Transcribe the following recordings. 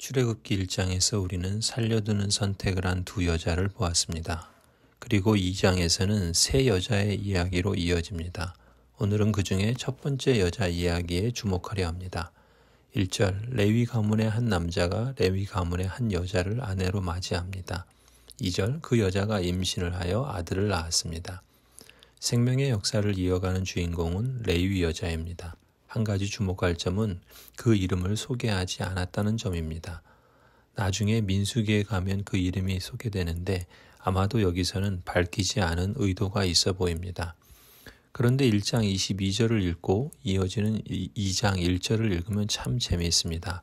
출애굽기 1장에서 우리는 살려두는 선택을 한 두 여자를 보았습니다. 그리고 2장에서는 세 여자의 이야기로 이어집니다. 오늘은 그 중에 첫 번째 여자 이야기에 주목하려 합니다. 1절 레위 가문의 한 남자가 레위 가문의 한 여자를 아내로 맞이합니다. 2절 그 여자가 임신을 하여 아들을 낳았습니다. 생명의 역사를 이어가는 주인공은 레위 여자입니다. 한 가지 주목할 점은 그 이름을 소개하지 않았다는 점입니다. 나중에 민수기에 가면 그 이름이 소개되는데 아마도 여기서는 밝히지 않은 의도가 있어 보입니다. 그런데 1장 22절을 읽고 이어지는 2장 1절을 읽으면 참 재미있습니다.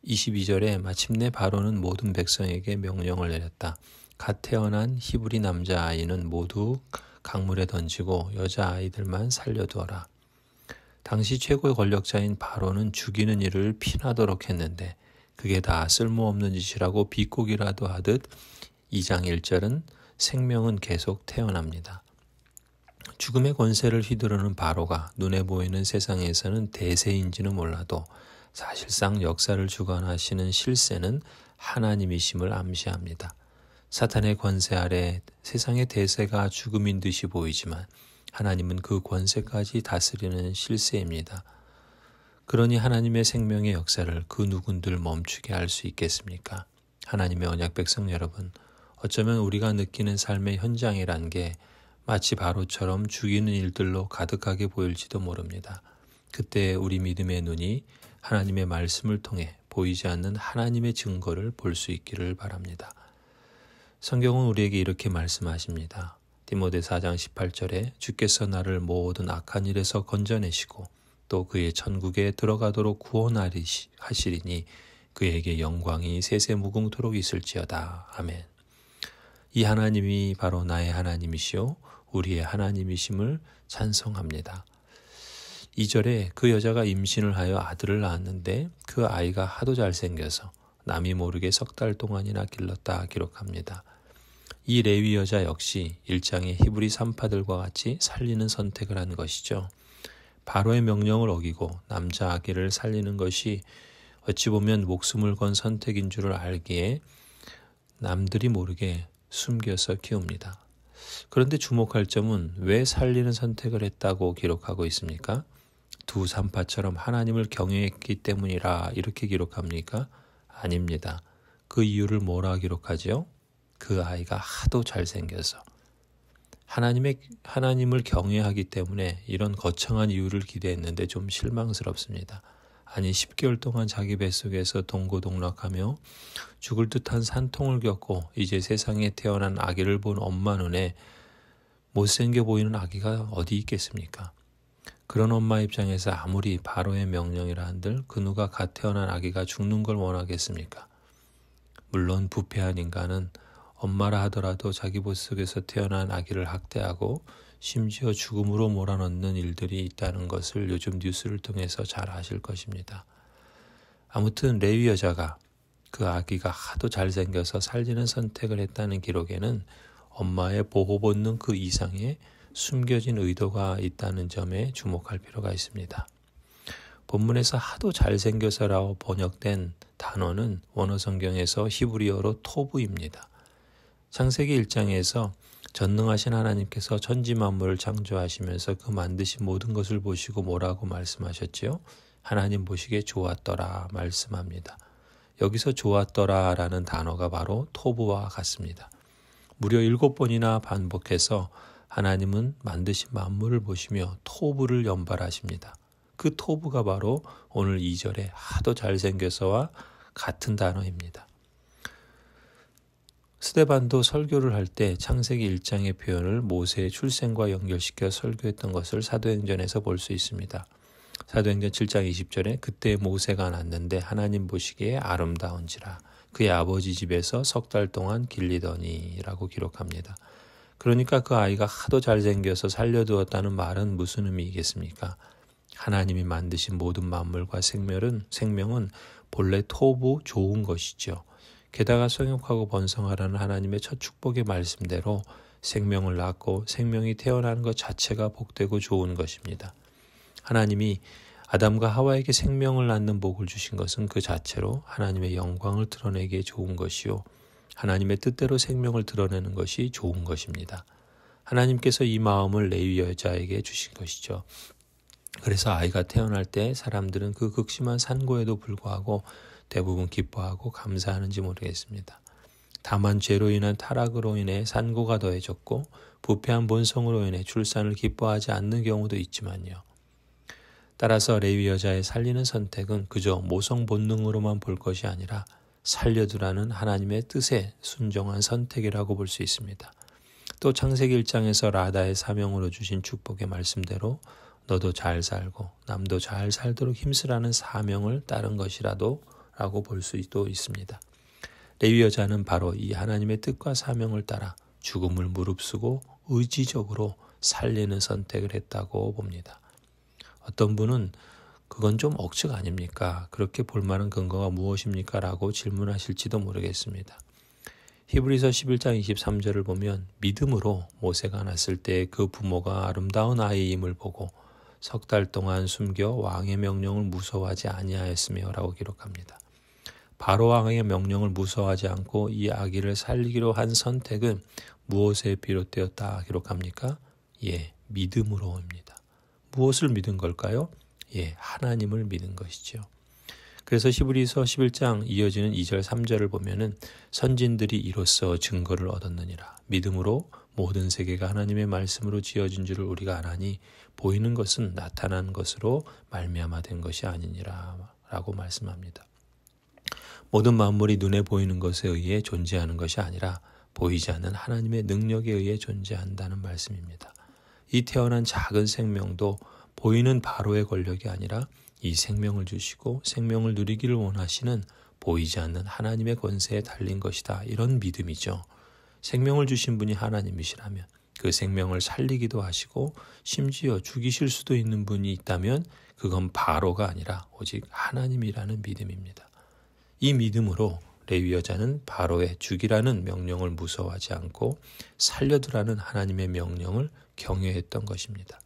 22절에 마침내 바로는 모든 백성에게 명령을 내렸다. 갓 태어난 히브리 남자아이는 모두 강물에 던지고 여자아이들만 살려두어라. 당시 최고의 권력자인 바로는 죽이는 일을 피나도록 했는데 그게 다 쓸모없는 짓이라고 비꼬기라도 하듯 2장 1절은 생명은 계속 태어납니다. 죽음의 권세를 휘두르는 바로가 눈에 보이는 세상에서는 대세인지는 몰라도 사실상 역사를 주관하시는 실세는 하나님이심을 암시합니다. 사탄의 권세 아래 세상의 대세가 죽음인 듯이 보이지만 하나님은 그 권세까지 다스리는 실세입니다. 그러니 하나님의 생명의 역사를 그 누군들 멈추게 할 수 있겠습니까? 하나님의 언약 백성 여러분, 어쩌면 우리가 느끼는 삶의 현장이란 게 마치 바로처럼 죽이는 일들로 가득하게 보일지도 모릅니다. 그때 우리 믿음의 눈이 하나님의 말씀을 통해 보이지 않는 하나님의 증거를 볼 수 있기를 바랍니다. 성경은 우리에게 이렇게 말씀하십니다. 디모데 4장 18절에 주께서 나를 모든 악한 일에서 건져내시고 또 그의 천국에 들어가도록 구원하시리니 그에게 영광이 세세무궁토록 있을지어다. 아멘. 이 하나님이 바로 나의 하나님이시오 우리의 하나님이심을 찬송합니다. 2절에 그 여자가 임신을 하여 아들을 낳았는데 그 아이가 하도 잘생겨서 남이 모르게 3달 동안이나 길렀다 기록합니다. 이 레위 여자 역시 1장의 히브리 산파들과 같이 살리는 선택을 한 것이죠. 바로의 명령을 어기고 남자 아기를 살리는 것이 어찌 보면 목숨을 건 선택인 줄을 알기에 남들이 모르게 숨겨서 키웁니다. 그런데 주목할 점은 왜 살리는 선택을 했다고 기록하고 있습니까? 두 산파처럼 하나님을 경외했기 때문이라 이렇게 기록합니까? 아닙니다. 그 이유를 뭐라 기록하죠? 그 아이가 하도 잘생겨서. 하나님을 경외하기 때문에 이런 거창한 이유를 기대했는데 좀 실망스럽습니다. 아니 10개월 동안 자기 뱃속에서 동고동락하며 죽을 듯한 산통을 겪고 이제 세상에 태어난 아기를 본 엄마 눈에 못생겨 보이는 아기가 어디 있겠습니까? 그런 엄마 입장에서 아무리 바로의 명령이라 한들 그 누가 갓 태어난 아기가 죽는 걸 원하겠습니까? 물론 부패한 인간은 엄마라 하더라도 자기 뱃속에서 태어난 아기를 학대하고 심지어 죽음으로 몰아넣는 일들이 있다는 것을 요즘 뉴스를 통해서 잘 아실 것입니다. 아무튼 레위 여자가 그 아기가 하도 잘생겨서 살리는 선택을 했다는 기록에는 엄마의 보호 본능 그 이상의 숨겨진 의도가 있다는 점에 주목할 필요가 있습니다. 본문에서 하도 잘생겨서라고 번역된 단어는 원어 성경에서 히브리어로 토브입니다. 창세기 1장에서 전능하신 하나님께서 천지 만물을 창조하시면서 그 만드신 모든 것을 보시고 뭐라고 말씀하셨지요? 하나님 보시기에 좋았더라 말씀합니다. 여기서 좋았더라라는 단어가 바로 토브와 같습니다. 무려 7번이나 반복해서 하나님은 만드신 만물을 보시며 토브를 연발하십니다. 그 토브가 바로 오늘 2절에 하도 잘생겨서와 같은 단어입니다. 스데반도 설교를 할 때 창세기 1장의 표현을 모세의 출생과 연결시켜 설교했던 것을 사도행전에서 볼 수 있습니다. 사도행전 7장 20절에 그때 모세가 낳았는데 하나님 보시기에 아름다운지라 그의 아버지 집에서 3달 동안 길리더니 라고 기록합니다. 그러니까 그 아이가 하도 잘생겨서 살려두었다는 말은 무슨 의미이겠습니까? 하나님이 만드신 모든 만물과 생명은 본래 토부 좋은 것이죠. 게다가 성육하고 번성하라는 하나님의 첫 축복의 말씀대로 생명을 낳고 생명이 태어나는 것 자체가 복되고 좋은 것입니다. 하나님이 아담과 하와에게 생명을 낳는 복을 주신 것은 그 자체로 하나님의 영광을 드러내기에 좋은 것이요 하나님의 뜻대로 생명을 드러내는 것이 좋은 것입니다. 하나님께서 이 마음을 레위 여자에게 주신 것이죠. 그래서 아이가 태어날 때 사람들은 그 극심한 산고에도 불구하고 대부분 기뻐하고 감사하는지 모르겠습니다. 다만 죄로 인한 타락으로 인해 산고가 더해졌고 부패한 본성으로 인해 출산을 기뻐하지 않는 경우도 있지만요. 따라서 레위 여자의 살리는 선택은 그저 모성 본능으로만 볼 것이 아니라 살려두라는 하나님의 뜻에 순종한 선택이라고 볼 수 있습니다. 또 창세기 1장에서 라다의 사명으로 주신 축복의 말씀대로 너도 잘 살고 남도 잘 살도록 힘쓰라는 사명을 따른 것이라도 라고 볼 수도 있습니다. 레위 여자는 바로 이 하나님의 뜻과 사명을 따라 죽음을 무릅쓰고 의지적으로 살리는 선택을 했다고 봅니다. 어떤 분은 그건 좀 억측 아닙니까? 그렇게 볼 만한 근거가 무엇입니까? 라고 질문하실지도 모르겠습니다. 히브리서 11장 23절을 보면 믿음으로 모세가 낳았을 때 그 부모가 아름다운 아이임을 보고 석 달 동안 숨겨 왕의 명령을 무서워하지 아니하였으며 라고 기록합니다. 바로 왕의 명령을 무서워하지 않고 이 아기를 살리기로 한 선택은 무엇에 비롯되었다 기록합니까? 믿음으로입니다. 무엇을 믿은 걸까요? 하나님을 믿은 것이죠. 그래서 히브리서 11장 이어지는 2절 3절을 보면은 선진들이 이로써 증거를 얻었느니라. 믿음으로 모든 세계가 하나님의 말씀으로 지어진 줄을 우리가 아나니 보이는 것은 나타난 것으로 말미암아 된 것이 아니니라 라고 말씀합니다. 모든 만물이 눈에 보이는 것에 의해 존재하는 것이 아니라 보이지 않는 하나님의 능력에 의해 존재한다는 말씀입니다. 이 태어난 작은 생명도 보이는 바로의 권력이 아니라 이 생명을 주시고 생명을 누리기를 원하시는 보이지 않는 하나님의 권세에 달린 것이다. 이런 믿음이죠. 생명을 주신 분이 하나님이시라면 그 생명을 살리기도 하시고 심지어 죽이실 수도 있는 분이 있다면 그건 바로가 아니라 오직 하나님이라는 믿음입니다. 이 믿음으로 레위 여자는 바로의 죽이라는 명령을 무서워하지 않고 살려두라는 하나님의 명령을 경외했던 것입니다.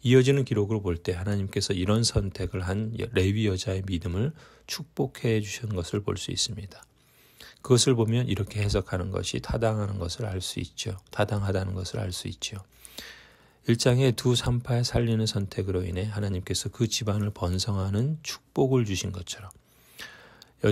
이어지는 기록을 볼 때 하나님께서 이런 선택을 한 레위 여자의 믿음을 축복해 주신 것을 볼 수 있습니다. 그것을 보면 이렇게 해석하는 것이 타당하다는 것을 알 수 있죠. 1장의 두 산파에 살리는 선택으로 인해 하나님께서 그 집안을 번성하는 축복을 주신 것처럼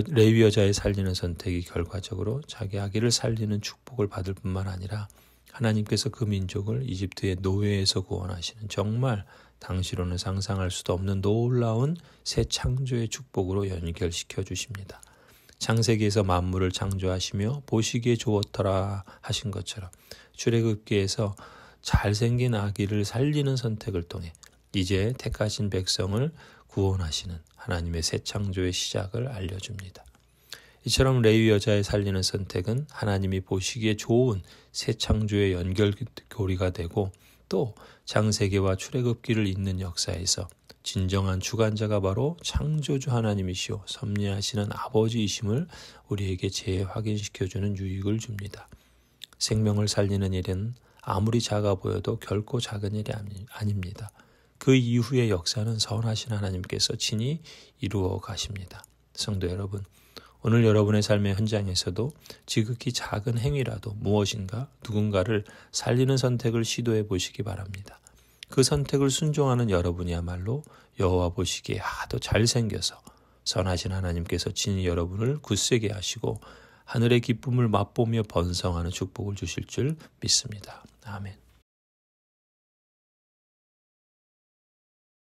레위 여자의 살리는 선택이 결과적으로 자기 아기를 살리는 축복을 받을 뿐만 아니라 하나님께서 그 민족을 이집트의 노예에서 구원하시는 정말 당시로는 상상할 수도 없는 놀라운 새 창조의 축복으로 연결시켜 주십니다. 창세기에서 만물을 창조하시며 보시기에 좋더라 하신 것처럼 출애굽기에서 잘생긴 아기를 살리는 선택을 통해 이제 택하신 백성을 구원하시는 하나님의 새 창조의 시작을 알려줍니다. 이처럼 레위 여자의 살리는 선택은 하나님이 보시기에 좋은 새 창조의 연결고리가 되고 또 창세기와 출애굽기를 잇는 역사에서 진정한 주관자가 바로 창조주 하나님이시오 섭리하시는 아버지이심을 우리에게 재확인시켜주는 유익을 줍니다. 생명을 살리는 일은 아무리 작아 보여도 결코 작은 일이 아닙니다. 그 이후의 역사는 선하신 하나님께서 친히 이루어 가십니다. 성도 여러분, 오늘 여러분의 삶의 현장에서도 지극히 작은 행위라도 무엇인가 누군가를 살리는 선택을 시도해 보시기 바랍니다. 그 선택을 순종하는 여러분이야말로 여호와 보시기에 하도 잘생겨서 선하신 하나님께서 친히 여러분을 굳세게 하시고 하늘의 기쁨을 맛보며 번성하는 축복을 주실 줄 믿습니다. 아멘.